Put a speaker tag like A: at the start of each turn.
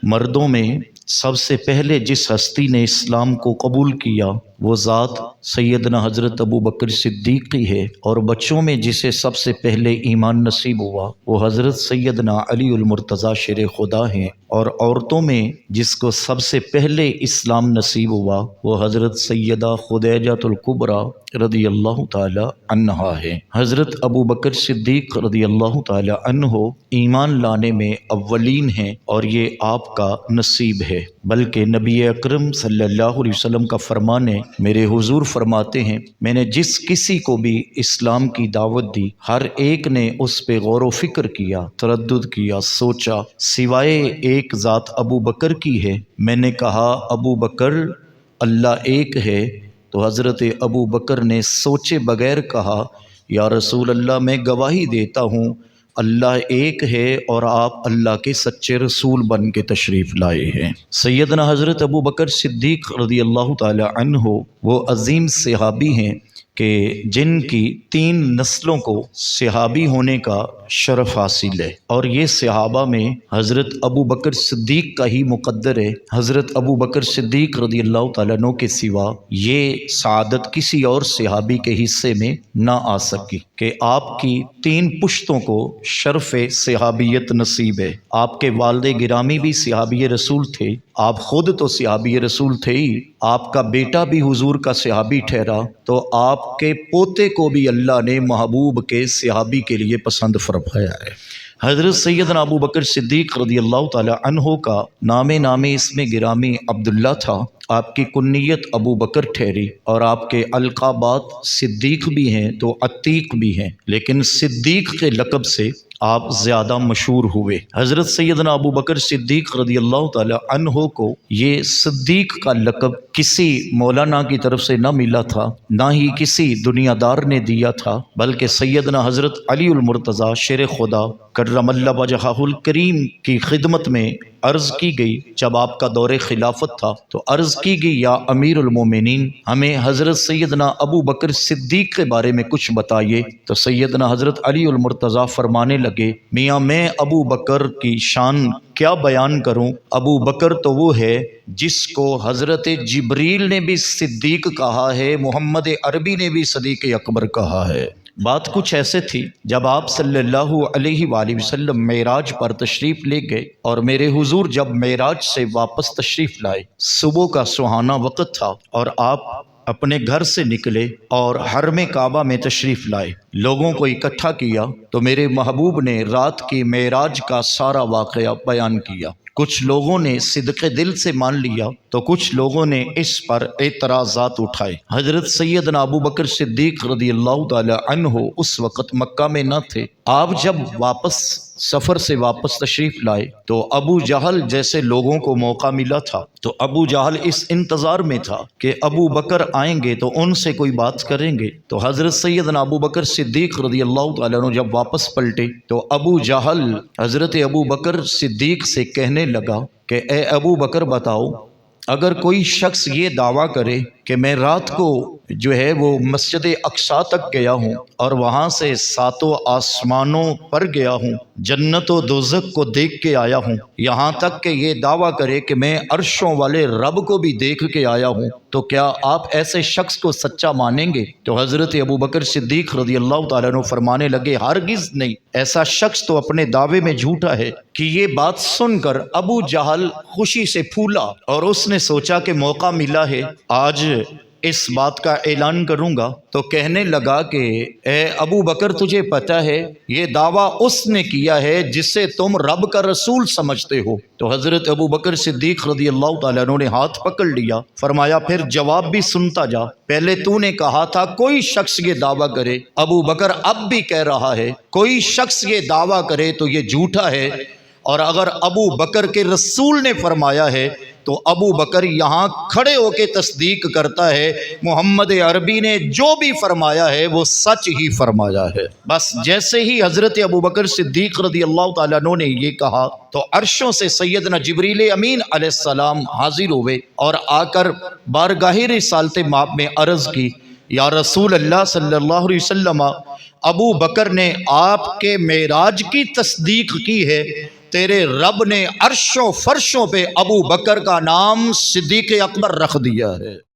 A: مردوں میں سب سے پہلے جس ہستی نے اسلام کو قبول کیا وہ ذات سیدنا حضرت ابو بکر صدیق ہی ہے، اور بچوں میں جسے سب سے پہلے ایمان نصیب ہوا وہ حضرت سیدنا علی المرتضیٰ شیر خدا ہیں، اور عورتوں میں جس کو سب سے پہلے اسلام نصیب ہوا وہ حضرت سیدہ خدیجہ الکبریٰ رضی اللہ تعالی عنہا ہے۔ حضرت ابو بکر صدیق رضی اللہ تعالی عنہ ایمان لانے میں اولین ہیں، اور یہ آپ کا نصیب ہے، بلکہ نبی اکرم صلی اللہ علیہ وسلم کا فرمان ہے، میرے حضور فرماتے ہیں میں نے جس کسی کو بھی اسلام کی دعوت دی ہر ایک نے اس پہ غور و فکر کیا، تردد کیا، سوچا، سوائے ایک ذات ابو بکر کی ہے۔ میں نے کہا ابو بکر اللہ ایک ہے، تو حضرت ابو بکر نے سوچے بغیر کہا یا رسول اللہ میں گواہی دیتا ہوں اللہ ایک ہے اور آپ اللہ کے سچے رسول بن کے تشریف لائے ہیں۔ سیدنا حضرت ابو بکر صدیق رضی اللہ تعالی عنہ وہ عظیم صحابی ہیں کہ جن کی 3 نسلوں کو صحابی ہونے کا شرف حاصل ہے، اور یہ صحابہ میں حضرت ابو بکر صدیق کا ہی مقدر ہے۔ حضرت ابو بکر صدیق رضی اللہ تعالیٰ عنہ کے سوا یہ سعادت کسی اور صحابی کے حصے میں نہ آ سکی کہ آپ کی 3 پشتوں کو شرف صحابیت نصیب ہے۔ آپ کے والد گرامی بھی صحابی رسول تھے، آپ خود تو صحابی رسول تھے ہی، آپ کا بیٹا بھی حضور کا صحابی ٹھہرا، تو آپ کے پوتے کو بھی اللہ نے محبوب کے صحابی کے لیے پسند فرمایا ہے۔ حضرت سیدنا ابو بکر صدیق رضی اللہ تعالی عنہ کا نام اسم گرامی عبداللہ تھا، آپ کی کنیت ابو بکر ٹھہری، اور آپ کے القابات صدیق بھی ہیں تو عتیق بھی ہیں، لیکن صدیق کے لقب سے آپ زیادہ مشہور ہوئے۔ حضرت سیدنا ابو بکر صدیق رضی اللہ تعالی عنہ کو یہ صدیق کا لقب کسی مولانا کی طرف سے نہ ملا تھا، نہ ہی کسی دنیا دار نے دیا تھا، بلکہ سیدنا حضرت علی المرتضیٰ شیر خدا کرم اللہ وجہہ الکریم کی خدمت میں عرض کی گئی۔ جب آپ کا دور خلافت تھا تو عرض کی گئی یا امیر المومنین ہمیں حضرت سیدنا ابو بکر صدیق کے بارے میں کچھ بتائیے، تو سیدنا حضرت علی المرتضیٰ فرمانے لگے میاں میں ابو بکر کی شان کیا بیان کروں، ابو بکر تو وہ ہے جس کو حضرت جبریل نے بھی صدیق کہا ہے، محمد عربی نے بھی صدیق اکبر کہا ہے۔ بات کچھ ایسے تھی جب آپ صلی اللہ علیہ وآلہ وسلم معراج پر تشریف لے گئے، اور میرے حضور جب معراج سے واپس تشریف لائے، صبح کا سہانا وقت تھا، اور آپ اپنے گھر سے نکلے اور حرم کعبہ میں تشریف لائے، لوگوں کو اکٹھا کیا، تو میرے محبوب نے رات کی معراج کا سارا واقعہ بیان کیا۔ کچھ لوگوں نے صدق دل سے مان لیا تو کچھ لوگوں نے اس پر اعتراضات اٹھائے۔ حضرت سیدنا ابو بکر صدیق رضی اللہ تعالی عنہ اس وقت مکہ میں نہ تھے۔ آپ جب سفر سے واپس تشریف لائے تو ابو جہل جیسے لوگوں کو موقع ملا تھا، تو ابو جہل اس انتظار میں تھا کہ ابو بکر آئیں گے تو ان سے کوئی بات کریں گے۔ تو حضرت سیدنا ابو بکر صدیق رضی اللہ تعالیٰ عنہ جب واپس پلٹے تو ابو جہل حضرت ابو بکر صدیق سے کہنے لگا کہ اے ابو بکر بتاؤ، اگر کوئی شخص یہ دعویٰ کرے کہ میں رات کو جو ہے وہ مسجد اقصیٰ تک گیا ہوں اور وہاں سے 7 آسمانوں پر گیا ہوں، جنت و دوزخ کو دیکھ کے آیا ہوں، یہاں تک کہ یہ دعویٰ کرے کہ میں عرشوں والے رب کو بھی دیکھ کے آیا ہوں، تو کیا آپ ایسے شخص کو سچا مانیں گے؟ تو حضرت ابو بکر صدیق رضی اللہ تعالیٰ عنہ فرمانے لگے ہرگز نہیں، ایسا شخص تو اپنے دعوے میں جھوٹا ہے۔ کہ یہ بات سن کر ابو جہل خوشی سے پھولا، اور اس نے سوچا کہ موقع ملا ہے، آج اس بات کا اعلان کروں گا، تو کہنے لگا کہ اے ابو بکر تجھے پتہ ہے یہ دعویٰ اس نے کیا ہے جسے تم رب کا رسول سمجھتے ہو۔ تو حضرت ابو بکر صدیق رضی اللہ تعالیٰ عنہ نے ہاتھ پکڑ لیا، فرمایا پھر جواب بھی سنتا جا، پہلے تو نے کہا تھا کوئی شخص یہ دعویٰ کرے، ابو بکر اب بھی کہہ رہا ہے کوئی شخص یہ دعویٰ کرے تو یہ جھوٹا ہے، اور اگر ابو بکر کے رسول نے فرمایا ہے تو ابو بکر یہاں کھڑے ہو کے تصدیق کرتا ہے محمد عربی نے جو بھی فرمایا ہے وہ سچ ہی فرمایا ہے۔ بس جیسے ہی حضرت ابو بکر صدیق رضی اللہ تعالیٰ عنہ نے یہ کہا تو عرشوں سے سیدنا جبریل امین علیہ السلام حاضر ہوئے اور آ کر بارگاہ رسالت مآب میں عرض کی، یا رسول اللہ صلی اللہ علیہ وسلم، ابو بکر نے آپ کے معراج کی تصدیق کی ہے، تیرے رب نے عرشوں فرشوں پہ ابو بکر کا نام صدیق اکبر رکھ دیا ہے۔